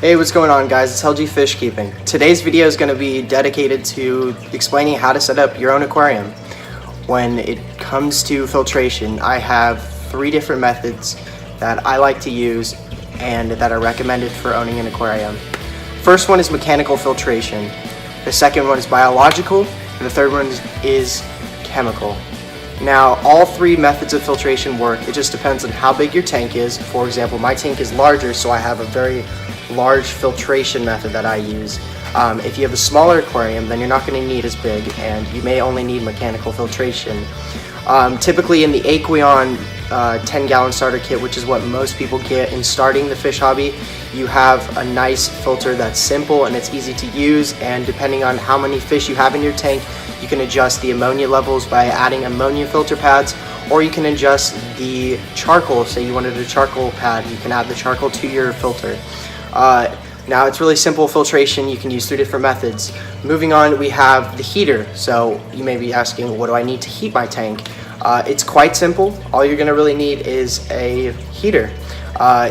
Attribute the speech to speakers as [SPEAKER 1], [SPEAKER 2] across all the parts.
[SPEAKER 1] Hey, what's going on guys? It's Lgfishkeeping. Today's video is going to be dedicated to explaining how to set up your own aquarium. When it comes to filtration, I have 3 different methods that I like to use and that are recommended for owning an aquarium. First one is mechanical filtration. The second one is biological, and the third one is chemical. Now, all 3 methods of filtration work. It just depends on how big your tank is. For example, my tank is larger, so I have a very large filtration method that I use. If you have a smaller aquarium, then you're not going to need as big, and you may only need mechanical filtration. Typically in the Aquarium 10-gallon starter kit, which is what most people get in starting the fish hobby, you have a nice filter that's simple and it's easy to use, and depending on how many fish you have in your tank, you can adjust the ammonia levels by adding ammonia filter pads, or you can adjust the charcoal. Say you wanted a charcoal pad, you can add the charcoal to your filter. Now it's really simple filtration. You can use 3 different methods. Moving on, we have the heater. So you may be asking, what do I need to heat my tank? It's quite simple. All you're going to really need is a heater.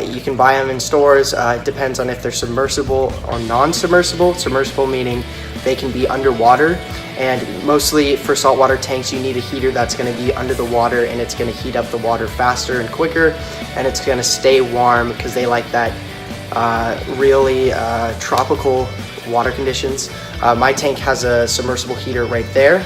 [SPEAKER 1] You can buy them in stores. It depends on if they're submersible or non-submersible. Submersible meaning they can be underwater, and mostly for saltwater tanks you need a heater that's going to be under the water, and it's going to heat up the water faster and quicker, and it's going to stay warm because they like that really tropical water conditions. My tank has a submersible heater right there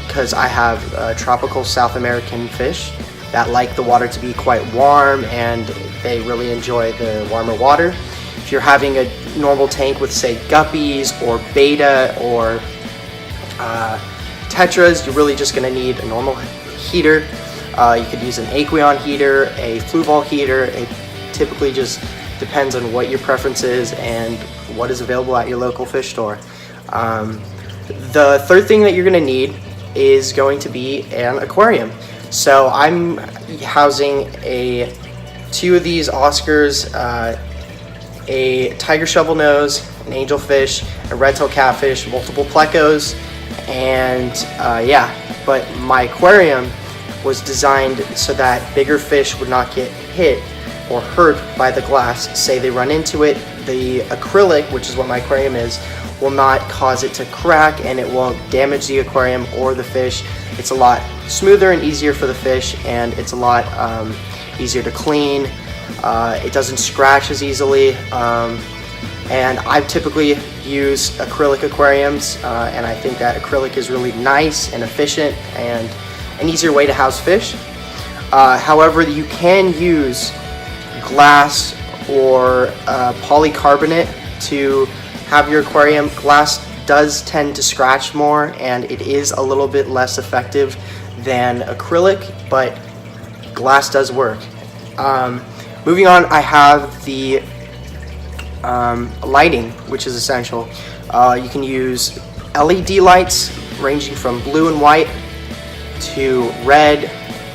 [SPEAKER 1] because I have tropical South American fish that like the water to be quite warm, and they really enjoy the warmer water. If you're having a normal tank with, say, guppies or beta or tetras, you're really just going to need a normal heater. You could use an Aquarium heater, a Fluval heater. It typically just depends on what your preference is and what is available at your local fish store. The third thing that you're going to need is going to be an aquarium. So I'm housing 2 of these Oscars, a tiger shovel nose, an angelfish, a red-tailed catfish, multiple plecos, and yeah. But my aquarium was designed so that bigger fish would not get hit or hurt by the glass. Say they run into it, the acrylic, which is what my aquarium is, will not cause it to crack, and it won't damage the aquarium or the fish. It's a lot smoother and easier for the fish, and it's a lot easier to clean. It doesn't scratch as easily, and I typically use acrylic aquariums, and I think that acrylic is really nice and efficient and an easier way to house fish. However, you can use glass or polycarbonate to have your aquarium. Glass does tend to scratch more, and it is a little bit less effective than acrylic, but glass does work. Moving on, I have the lighting, which is essential. You can use LED lights ranging from blue and white to red.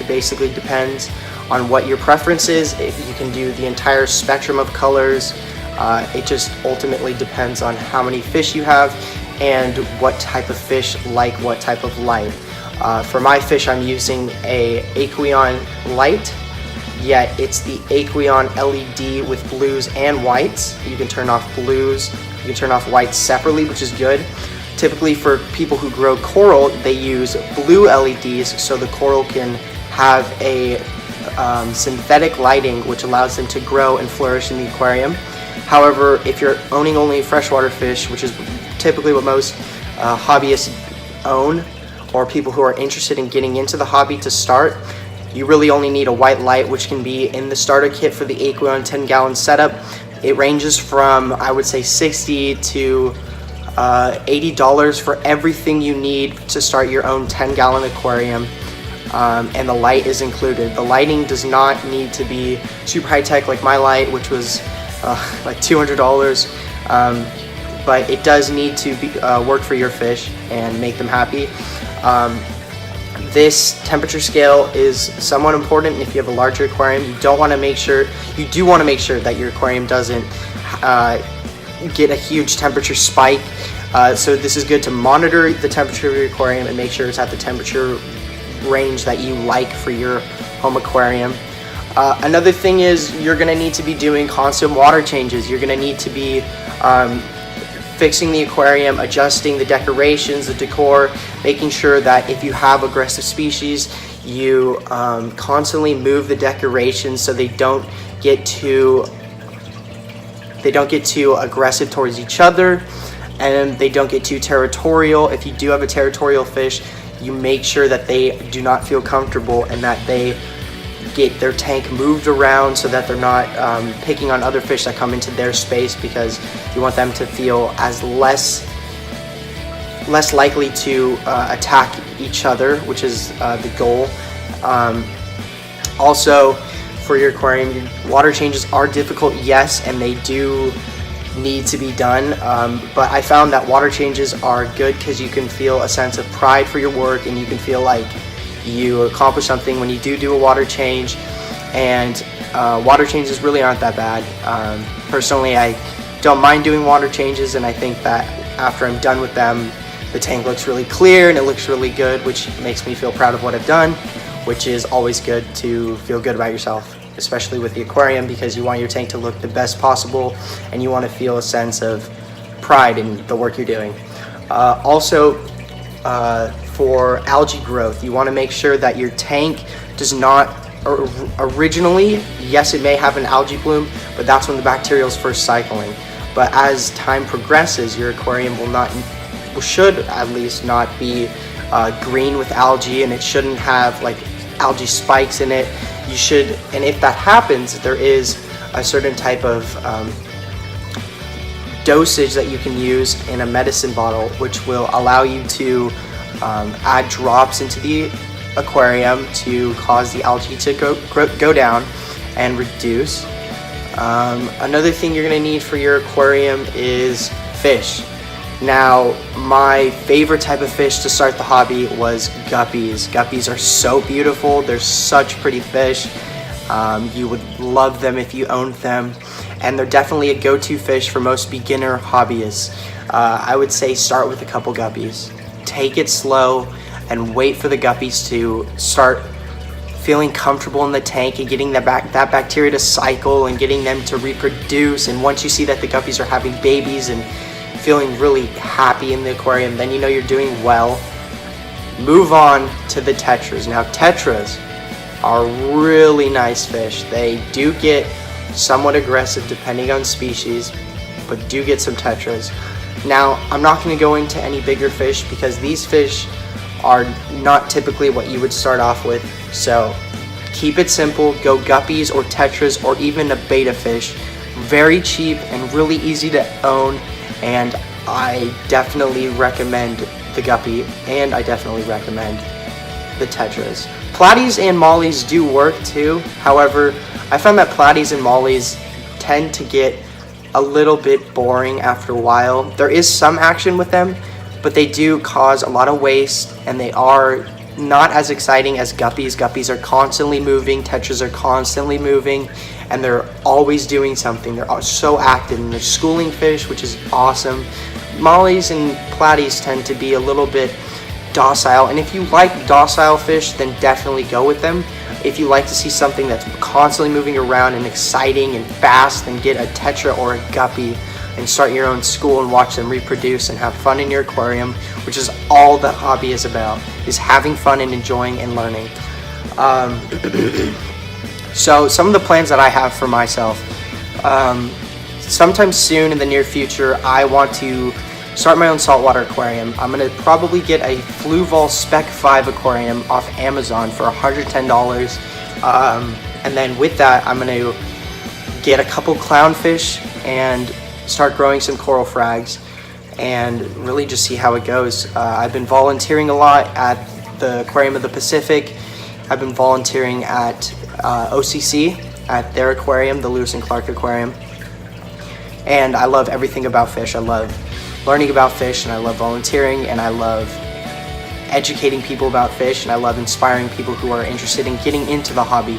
[SPEAKER 1] It basically depends on what your preference is. If you can do the entire spectrum of colors. It just ultimately depends on how many fish you have and what type of fish like what type of light. For my fish, I'm using a Aquarium light, yet it's the Aquarium LED with blues and whites. You can turn off blues, you can turn off whites separately, which is good. Typically for people who grow coral, they use blue LEDs so the coral can have a synthetic lighting which allows them to grow and flourish in the aquarium. However, if you're owning only freshwater fish, which is typically what most hobbyists own, or people who are interested in getting into the hobby to start, you really only need a white light, which can be in the starter kit for the Aquarium 10-gallon setup. It ranges from, I would say, $60 to $80 for everything you need to start your own 10-gallon aquarium. And the light is included. The lighting does not need to be super high-tech like my light, which was like $200, but it does need to be, work for your fish and make them happy. This temperature scale is somewhat important. If you have a larger aquarium, you do want to make sure that your aquarium doesn't get a huge temperature spike. So this is good to monitor the temperature of your aquarium and make sure it's at the temperature range that you like for your home aquarium. Another thing is you're going to need to be doing constant water changes. You're going to need to be fixing the aquarium, adjusting the decorations, the decor, making sure that if you have aggressive species, you constantly move the decorations so they don't get too aggressive towards each other, and they don't get too territorial. If you do have a territorial fish, you make sure that they do not feel comfortable and that they get their tank moved around so that they're not picking on other fish that come into their space, because you want them to feel as less likely to attack each other, which is the goal. Also, for your aquarium, water changes are difficult, yes, and they do need to be done, but I found that water changes are good because you can feel a sense of pride for your work, and you can feel like you accomplish something when you do a water change. And water changes really aren't that bad. Personally, I don't mind doing water changes, and I think that after I'm done with them, the tank looks really clear and it looks really good, which makes me feel proud of what I've done, which is always good to feel good about yourself, especially with the aquarium, because you want your tank to look the best possible and you want to feel a sense of pride in the work you're doing. Also, for algae growth, you want to make sure that your tank does not originally, yes, it may have an algae bloom, but that's when the bacteria is first cycling. But as time progresses, your aquarium should at least not be green with algae, and it shouldn't have like algae spikes in it. You should, and if that happens, there is a certain type of dosage that you can use in a medicine bottle, which will allow you to add drops into the aquarium to cause the algae to go down and reduce. Another thing you're going to need for your aquarium is fish. Now, my favorite type of fish to start the hobby was guppies. Guppies are so beautiful. They're such pretty fish. You would love them if you owned them, and they're definitely a go-to fish for most beginner hobbyists. I would say start with a couple guppies. Take it slow and wait for the guppies to start feeling comfortable in the tank and getting that bacteria to cycle and getting them to reproduce. And once you see that the guppies are having babies and feeling really happy in the aquarium, then you know you're doing well. Move on to the tetras. Now, tetras are really nice fish. They do get somewhat aggressive depending on species, but do get some tetras. Now, I'm not going to go into any bigger fish because these fish are not typically what you would start off with. So keep it simple. Go guppies or tetras or even a betta fish. Very cheap and really easy to own, and I definitely recommend the guppy, and I definitely recommend the tetras. Platies and mollies do work too. However, I found that platies and mollies tend to get a little bit boring after a while. There is some action with them, but they do cause a lot of waste, and they are not as exciting as guppies. Guppies are constantly moving, tetras are constantly moving, and they're always doing something. They're so active, and they're schooling fish, which is awesome. Mollies and platies tend to be a little bit docile, and if you like docile fish, then definitely go with them. If you like to see something that's constantly moving around and exciting and fast, then get a tetra or a guppy and start your own school and watch them reproduce and have fun in your aquarium, which is all the hobby is about, is having fun and enjoying and learning. So some of the plans that I have for myself, sometime soon in the near future, I want to start my own saltwater aquarium. I'm going to probably get a Fluval Spec 5 aquarium off Amazon for $110. And then with that, I'm going to get a couple clownfish and start growing some coral frags and really just see how it goes. I've been volunteering a lot at the Aquarium of the Pacific. I've been volunteering at OCC at their aquarium, the Lewis and Clark Aquarium. And I love everything about fish. I love learning about fish, and I love volunteering, and I love educating people about fish, and I love inspiring people who are interested in getting into the hobby.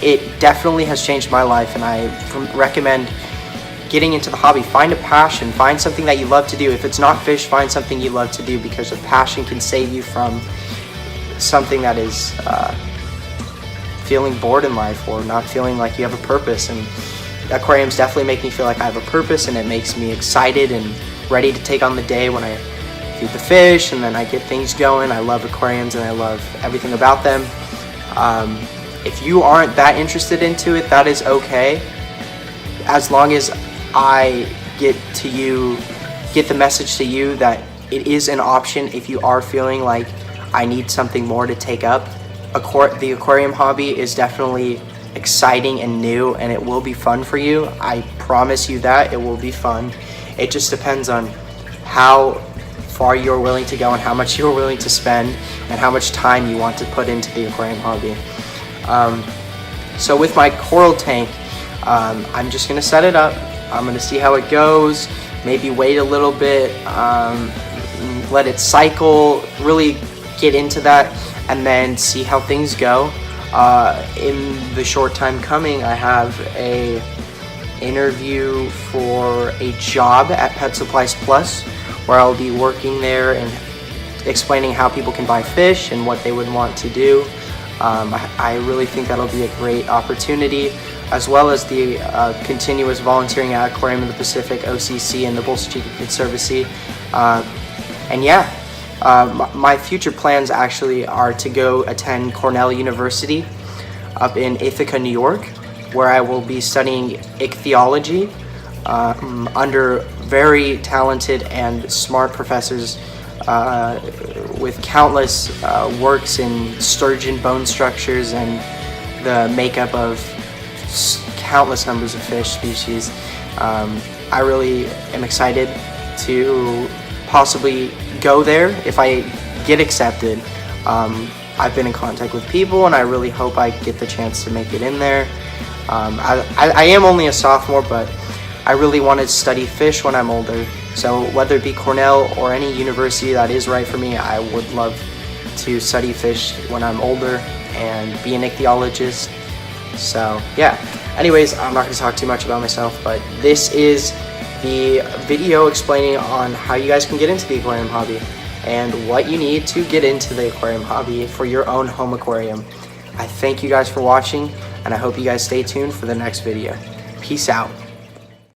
[SPEAKER 1] It definitely has changed my life, and I recommend getting into the hobby. Find a passion, find something that you love to do. If it's not fish, find something you love to do, because a passion can save you from something that is feeling bored in life or not feeling like you have a purpose. And aquariums definitely make me feel like I have a purpose, and it makes me excited and ready to take on the day when I feed the fish and then I get things going. I love aquariums and I love everything about them. If you aren't that interested into it, that is okay, as long as I get the message to you that it is an option if you are feeling like I need something more to take up. The aquarium hobby is definitely exciting and new, and it will be fun for you. I promise you that it will be fun. It just depends on how far you're willing to go and how much you're willing to spend and how much time you want to put into the aquarium hobby. So with my coral tank, I'm just gonna set it up. I'm gonna see how it goes, maybe wait a little bit, let it cycle, really get into that, and then see how things go. In the short time coming, I have a interview for a job at Pet Supplies Plus, where I'll be working there and explaining how people can buy fish and what they would want to do. I really think that'll be a great opportunity, as well as the continuous volunteering at Aquarium in the Pacific, OCC, and the Bolsa Chica Conservancy. And yeah, my future plans actually are to go attend Cornell University up in Ithaca, New York, where I will be studying ichthyology under very talented and smart professors with countless works in sturgeon bone structures and the makeup of countless numbers of fish species. I really am excited to possibly go there if I get accepted. I've been in contact with people, and I really hope I get the chance to make it in there. I am only a sophomore, but I really want to study fish when I'm older. So whether it be Cornell or any university that is right for me, I would love to study fish when I'm older and be an ichthyologist. So yeah, anyways, I'm not going to talk too much about myself, but this is the video explaining on how you guys can get into the aquarium hobby and what you need to get into the aquarium hobby for your own home aquarium. I thank you guys for watching, and I hope you guys stay tuned for the next video. Peace out.